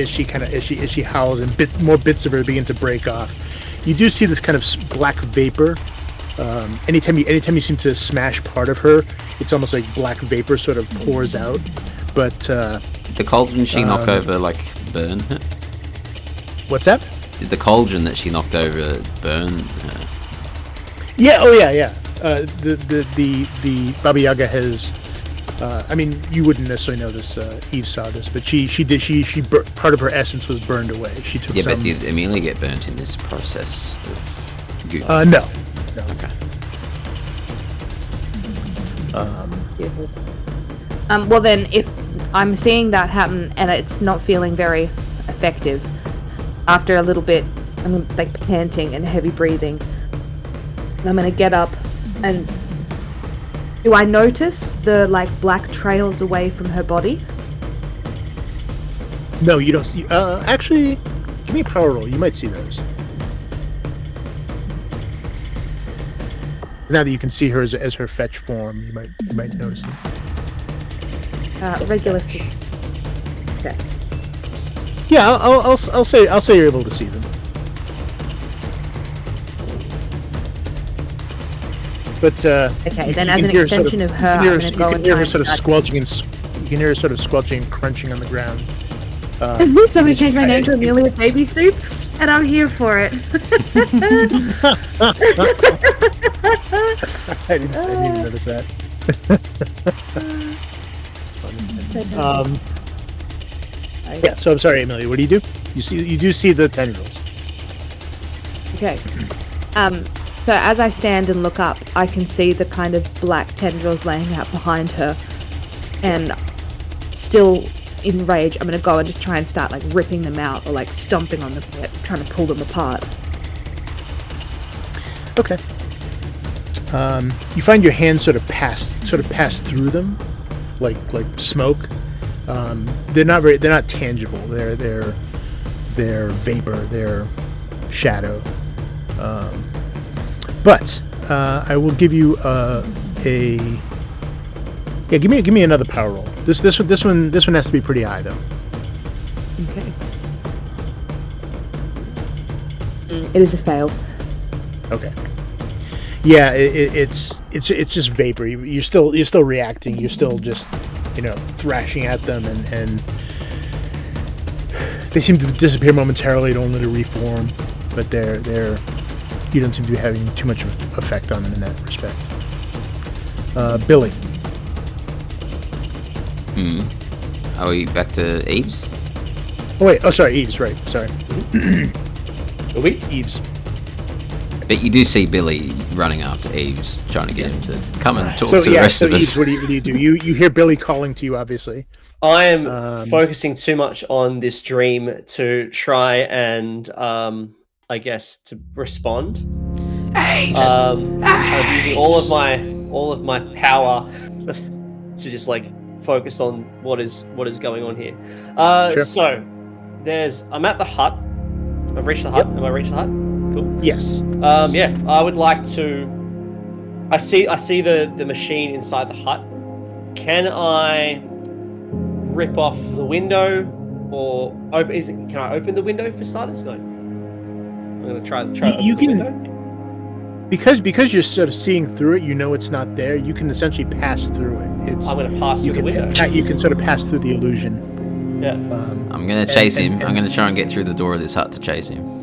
she howls, and more bits of her begin to break off. You do see this kind of black vapor. Anytime you seem to smash part of her, it's almost like black vapor sort of pours out. But did the cauldron she knock over burn her? What's that? Did the cauldron that she knocked over burn her? Yeah. Oh yeah. The Baba Yaga has. I mean, you wouldn't necessarily know this. Yves saw this, but she part of her essence was burned away. She took some. But did Amelia get burnt in this process? No. Okay. Well then, if I'm seeing that happen and it's not feeling very effective, after a little bit, I'm like panting and heavy breathing. I'm gonna get up, and do I notice the black trails away from her body? No, you don't see. Actually, give me a power roll. You might see those. Now that you can see her as her fetch form, you might notice them. Regular success. Yeah, I'll say you're able to see them. But okay, then as an extension of her, I'm going to go and try and sort of squelching you can hear her sort of squelching and crunching on the ground. Somebody changed my name to Amelia Baby Soup, and I'm here for it. I didn't even notice that. Yeah. So I'm sorry, Amelia. What do? You do see the tendrils. Okay. So as I stand and look up, I can see the kind of black tendrils laying out behind her, and still in rage, I'm going to go and just try and start ripping them out or stomping on them, trying to pull them apart. Okay. You find your hands sort of pass through them, like smoke. They're not tangible. They're vapor. They're shadow. But I will give you give me another power roll. This one has to be pretty high though. Okay. It is a fail. Okay. Yeah, it's just vapor. You're still reacting. You're still just thrashing at them, and they seem to disappear momentarily, only to reform. But you don't seem to be having too much of effect on them in that respect. Billy. Are we back to Yves? Oh wait. Oh, sorry, Yves. Right. Sorry. Are we? Yves. But you do see Billy running after Yves, trying to get him to come and talk to the rest of us. Yves, what do you do? You hear Billy calling to you, obviously. I am focusing too much on this dream to try and, I guess, to respond. I'm using all of my power to just focus on what is going on here. Sure. So I'm at the hut. I've reached the hut. Yep. Have I reached the hut? Cool. Yes. Yeah, I would like to. I see the machine inside the hut. Can I rip off the window, or open? Can I open the window for starters? No. I'm gonna try. You open can, the window. because you're sort of seeing through it. It's not there. You can essentially pass through it. I'm gonna pass through the window. You can sort of pass through the illusion. Yeah. I'm gonna chase him. I'm gonna try and get through the door of this hut to chase him.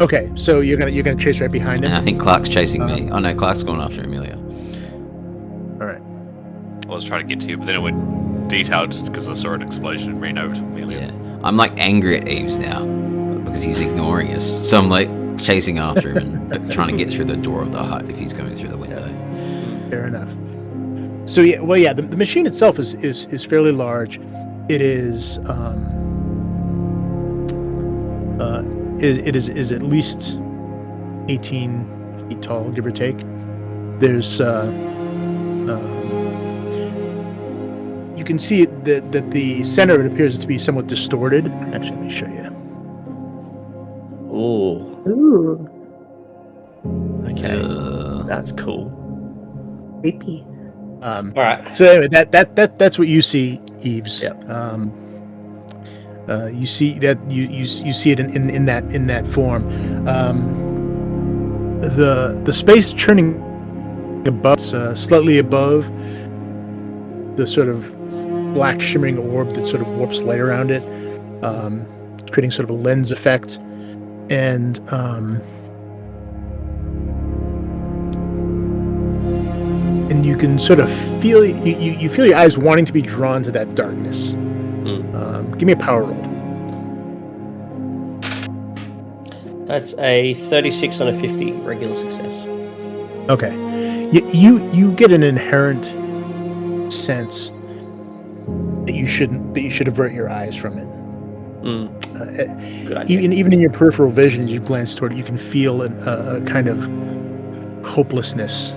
Okay, so you're gonna chase right behind him. And I think Clarke's chasing me. Oh no, Clarke's going after Amelia. All right. I was trying to get to you, but then it went detailed just because I saw an explosion and ran over to Amelia. Yeah, I'm angry at Yves now because he's ignoring us. So I'm chasing after him and trying to get through the door of the hut if he's going through the window. Fair enough. So the machine itself is fairly large. It is it is at least 18 feet tall, give or take. There's you can see that the center it appears to be somewhat distorted. Actually, let me show you. Ooh. Okay. That's cool. Creepy. All right. So anyway, that's what you see, Yves. Yep. You see that you see it in that form. The space churning above, slightly above the sort of black shimmering orb that sort of warps light around it, creating sort of a lens effect, and you can sort of feel you feel your eyes wanting to be drawn to that darkness. Give me a power roll. That's a 36 on a 50, regular success. Okay. You get an inherent sense that you should avert your eyes from it. Good idea. Even in your peripheral vision, as you glance toward it, you can feel a kind of hopelessness.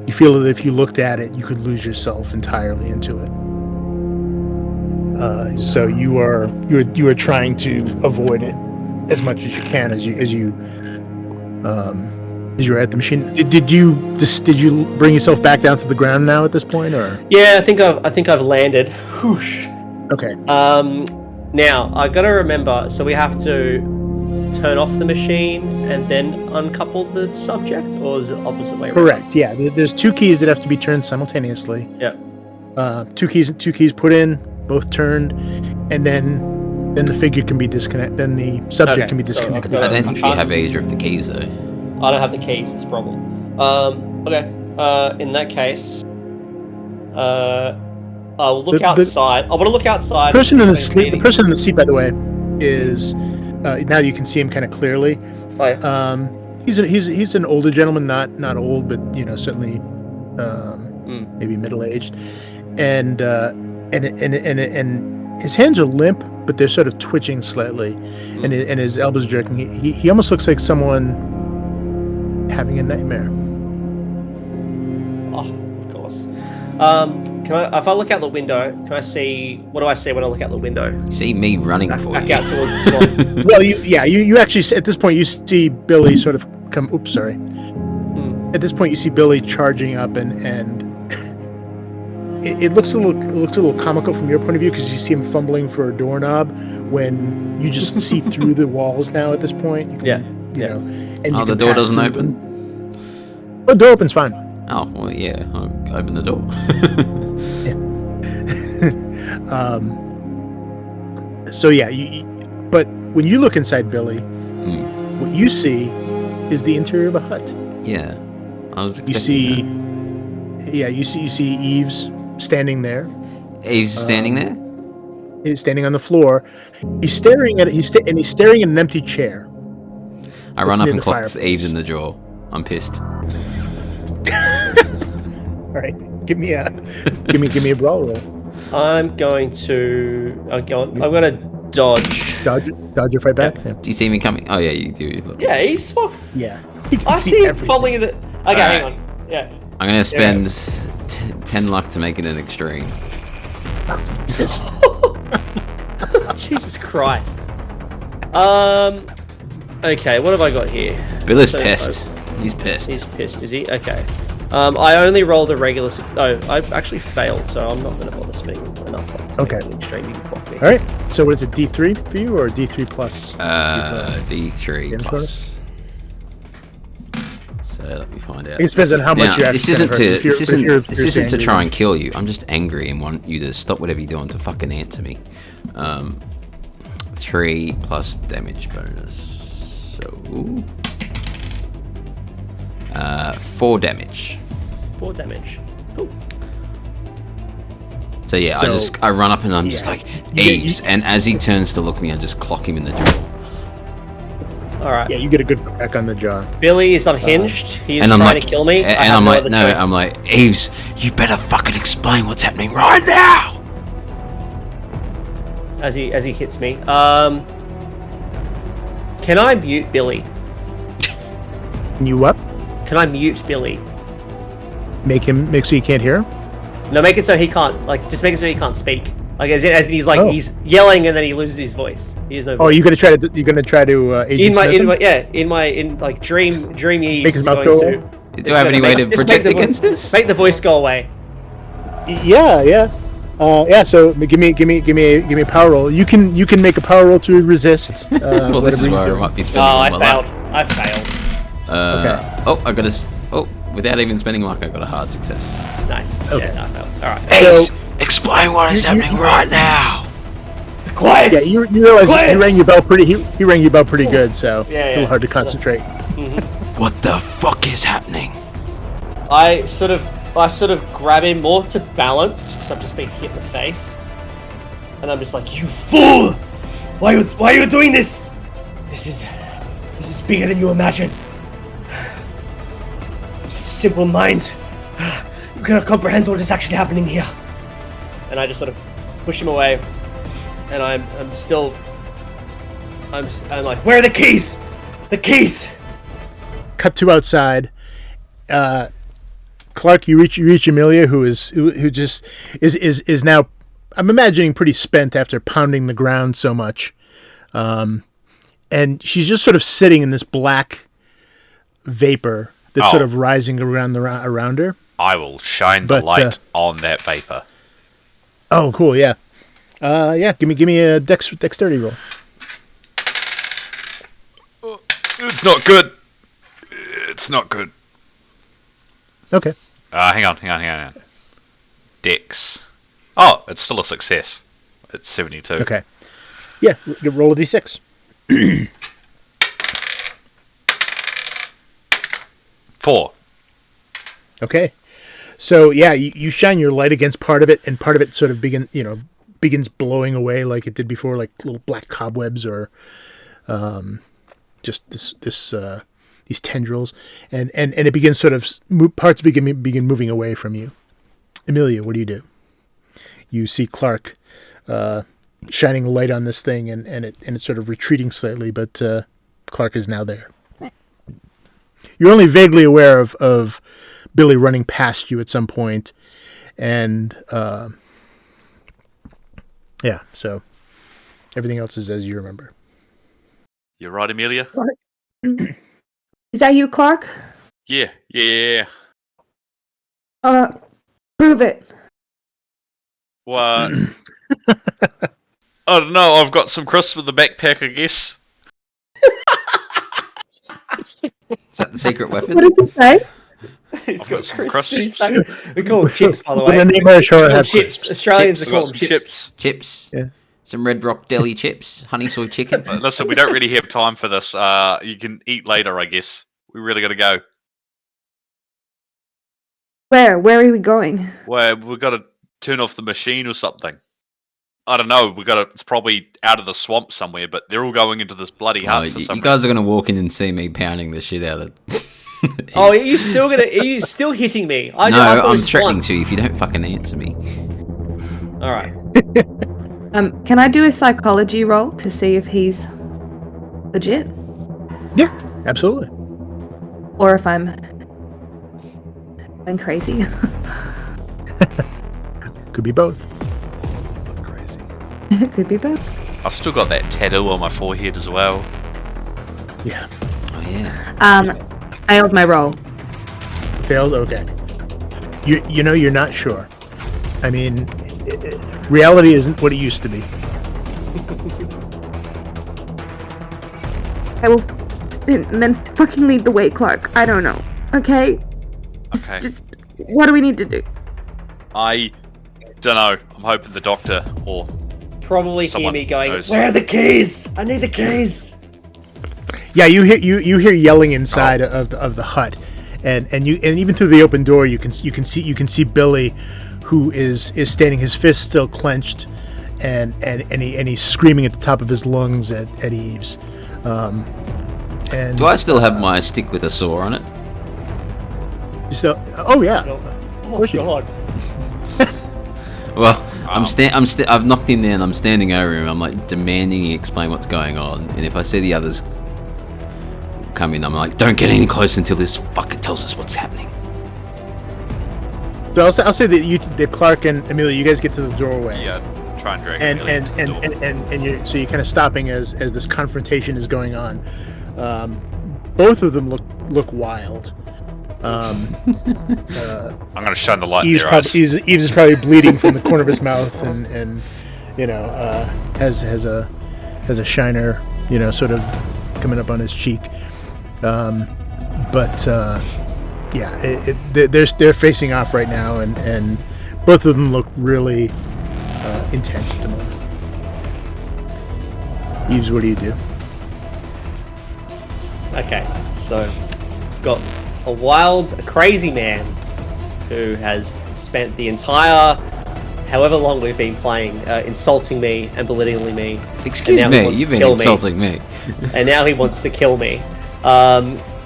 You feel that if you looked at it, you could lose yourself entirely into it. So you are trying to avoid it as much as you can as you're at the machine. Did you bring yourself back down to the ground now at this point, or? Yeah, I think I've landed. Whoosh. Okay. Now I gotta remember. So we have to turn off the machine and then uncouple the subject, or is it opposite way around? Correct. Yeah. There's two keys that have to be turned simultaneously. Yeah. Two keys put in, both turned, and then the figure can be disconnected. Then the subject can be disconnected. I don't think you have either of the keys though. I don't have the keys. It's a problem. Okay. In that case, I'll look outside. I want to look outside. The person in the seat, by the way, is now you can see him kind of clearly. Oh, yeah. He's an older gentleman, not old, but certainly maybe middle aged, and his hands are limp, but they're sort of twitching slightly, and his elbows jerking. He almost looks like someone having a nightmare. Oh, of course. If I look out the window, can I see? What do I see when I look out the window? See me running for Back you. out towards the swamp. Well, you actually at this point you see Billy sort of come. Oops, sorry. At this point, you see Billy charging up, and it looks a little comical from your point of view because you see him fumbling for a doorknob when you just see through the walls now. At this point, you can, you know. And you Oh, the can door pass doesn't through open? them. Oh, the door opens fine. Oh, well, yeah. I'll open the door. So yeah, but when you look inside Billy, what you see is the interior of a hut. Yeah. I was You see, you see Yves standing there. He's standing there? He's standing on the floor. He's staring at he's staring at an empty chair. I run up near and the clock fireplace. Yves in the jaw. I'm pissed. All right, give me a brawl roll. I'm going to dodge. Dodge your fight back. Yeah. Do you see me coming? Oh, yeah, you do. Look. Yeah, he's. Yeah. You can I see him everything. fumbling in the. Okay, Alright. hang on. Yeah. I'm going to spend 10 luck to make it an extreme. Jesus Christ. Okay, what have I got here? Billy's So, pissed. He's pissed. He's pissed, is he? Okay. I only rolled a regular. I actually failed, so I'm not going to bother spending enough luck to Okay. make an extreme. You can clock me. All right. So what is it? D3 for you or D3 plus? D3 Games plus. So let me find out. It depends on how much Now, you this actually. isn't to If you're this isn't to angry, try then- and kill you. I'm just angry and want you to stop whatever you're doing to fucking answer me. 3 plus damage bonus. So 4 damage. 4 damage. Cool. So yeah, So- I run up and I'm just Yeah. like Yves, and as he turns to look at me, I just clock him in the jaw. Alright. Yeah, you get a good crack on the jaw. Billy is unhinged. He is And I'm trying like, to kill me. I and have I'm no like, other no, choice. I'm like, Yves, you better fucking explain what's happening right now. As he hits me. Can I mute Billy? Can you what? Can I mute Billy? Make so you can't hear him? No, make it so he can't. Just make it so he can't speak. Like as in he's like Oh. he's yelling and then he loses his voice. He has no. Oh, voice. you're gonna try to agent Smith him? in dream Yves Make his is mouth going go to. away? Do it's I have gonna any way to just protect make the against this? Make the voice go away. Yeah. So give me a power roll. You can make a power roll to resist. Well, this is whatever he's where I doing. might be spending Oh, all I my failed. luck. I failed. Okay. Oh, I got a. Oh, without even spending luck, I got a hard success. Nice. Okay. Yeah, no, I failed. All right. Yves, explain what is happening right now. Quiet! Yeah, you realize he Quiet! rang your bell pretty. He rang your bell pretty good, so Yeah, it's a little yeah. hard to concentrate. What the fuck is happening? I sort of grab him more to balance because I've just been hit in the face, and I'm just like, you Fool! Why are you doing this? This is bigger than you imagine. Simple minds. You cannot comprehend what is actually happening here. and I just sort of push him away, and I'm like, Where are the keys? The keys! Cut to outside. Clarke, you reach Amelia, who just is now, I'm imagining, pretty spent after pounding the ground so much, and she's just sort of sitting in this black vapor that's sort of rising around her. I will shine the light on that vapor. Oh, cool! Yeah, Give me a dexterity roll. It's not good. It's not good. Okay. Hang on. Dex. Oh, it's still a success. It's 72. Okay. Yeah, roll a d6. 4. Okay. So yeah, you shine your light against part of it, and part of it sort of begins blowing away like it did before, like little black cobwebs or just these tendrils, and it begins sort of parts begin moving away from you. Amelia, what do? You see Clarke shining light on this thing, and it's sort of retreating slightly, but Clarke is now there. You're only vaguely aware of Billy running past you at some point, and so everything else is as you remember. You're right, Amelia? Is that you, Clarke? Yeah. Prove it. What? I don't know, I've got some crisps in the backpack, I guess. Is that the secret weapon? What did you say? He's got some crisps in his crisps. back. We call them chips, by the way. The name of the show has Chips. crisps. Australians Chips. are called Some them chips. Chips. Yeah. Some Red Rock Deli chips. Honey soy chicken. Listen, we don't really have time for this. You can eat later, I guess. We really gotta go. Where? Where are we going? Well, we've got to turn off the machine or something. I don't know. It's probably out of the swamp somewhere, but they're all going into this bloody hut for some you guys are going to walk in and see me pounding the shit out of... Oh, are you still hitting me? I No, thought it I'm was threatening one. to if you don't fucking answer me. All right. Can I do a psychology roll to see if he's legit, Yeah, absolutely. or if I'm going crazy? Could be both. Crazy. It could be both. I've still got that tattoo on my forehead as well. Yeah. Oh, yeah. I failed my roll. Failed? Okay. You know, you're not sure. I mean, reality isn't what it used to be. I will then fucking lead the way, Clarke. I don't know. Okay? Okay. Just what do we need to do? I don't know. I'm hoping the doctor or Probably hear someone me going, knows. Where are the keys? I need the keys. Yeah, you hear yelling inside of the hut, and even through the open door you can see Billy, who is standing, his fist still clenched, and he's screaming at the top of his lungs at Yves. And Do I still have my stick with a saw on it? so oh yeah, oh, course you do. God. Well, I've knocked in there and I'm standing over him. I'm like demanding he explain what's going on. And if I see the others come in, I'm like, don't get any closer until this fucker tells us what's happening. So I'll say that Clarke and Amelia, you guys get to the doorway. Yeah, try and drag And Amelia and, to the and, door. and you're kind of stopping as this confrontation is going on. Both of them look wild. I'm gonna shine the light in Yves, their eyes. Yves is probably bleeding from the corner of his mouth, and you know has a shiner, you know, sort of coming up on his cheek. They're facing off right now, and both of them look really intense at the moment. Yves, what do you do? Okay, so got a crazy man who has spent the entire, however long we've been playing, insulting me and belittling me. Excuse And now he me, wants you've to been kill me. insulting me. And now he wants to kill me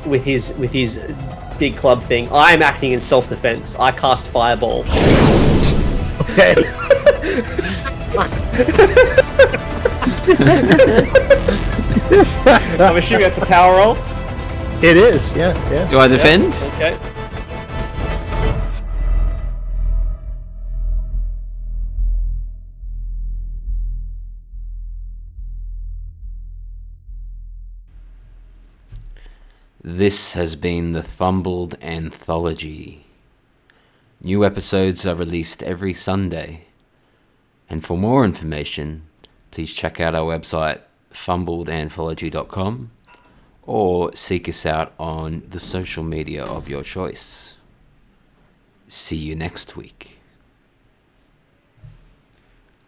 with his big club thing. I am acting in self-defense. I cast Fireball. Okay. I'm assuming that's a power roll. It is, yeah. Do I defend? Okay. This has been the Fumbled Anthology. New episodes are released every Sunday. And for more information, please check out our website, fumbledanthology.com, or seek us out on the social media of your choice. See you next week.